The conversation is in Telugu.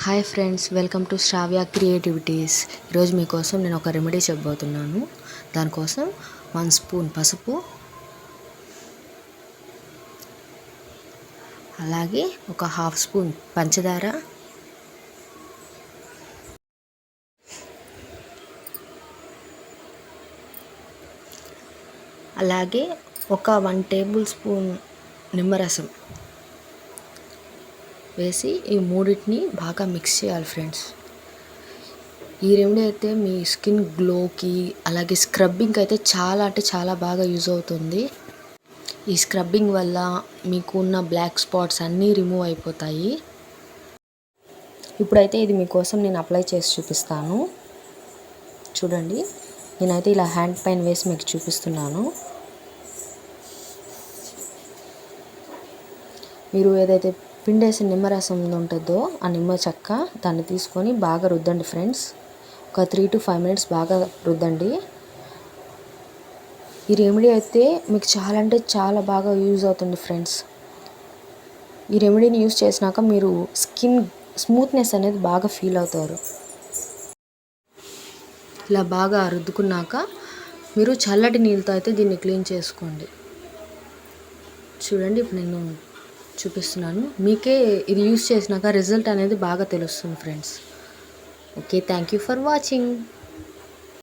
Hi friends, welcome to Sravya creativities. ఈరోజు మీకోసం నేను ఒక రెమెడీ చెప్పబోతున్నాను. దానికోసం 1 స్పూన్ పసుపు, అలాగే ఒక 1/2 స్పూన్ పంచదార, అలాగే ఒక 1 టేబుల్ స్పూన్ నిమ్మరసం వేసి ఈ మూడింటిని బాగా మిక్స్ చేయాలి ఫ్రెండ్స్. ఈ రెమెడీ అయితే మీ స్కిన్ గ్లోకి అలాగే స్క్రబ్బింగ్కి అయితే చాలా అంటే చాలా బాగా యూజ్ అవుతుంది. ఈ స్క్రబ్బింగ్ వల్ల మీకు ఉన్న బ్లాక్ స్పాట్స్ అన్నీ రిమూవ్ అయిపోతాయి. ఇప్పుడైతే ఇది మీకోసం నేను అప్లై చేసి చూపిస్తాను. చూడండి, నేనైతే ఇలా హ్యాండ్ పైన వేసి మీకు చూపిస్తున్నాను. మీరు ఏదైతే పిండేసిన నిమ్మరసం ఉంటుందో ఆ నిమ్మ చెక్క దాన్ని తీసుకొని బాగా రుద్దండి ఫ్రెండ్స్. ఒక 3 to 5 minutes బాగా రుద్దండి. ఈ రెమెడీ అయితే మీకు చాలా అంటే చాలా బాగా యూజ్ అవుతుంది ఫ్రెండ్స్. ఈ రెమెడీని యూజ్ చేసినాక మీరు స్కిన్ స్మూత్నెస్ అనేది బాగా ఫీల్ అవుతారు. ఇలా బాగా రుద్దుకున్నాక మీరు చల్లటి నీళ్ళతో అయితే దీన్ని క్లీన్ చేసుకోండి. చూడండి, ఇప్పుడు నేను చూపిస్తున్నాను. మీకే ఇది యూజ్ చేసినాక రిజల్ట్ అనేది బాగా తెలుస్తుంది friends. Okay, thank you for watching.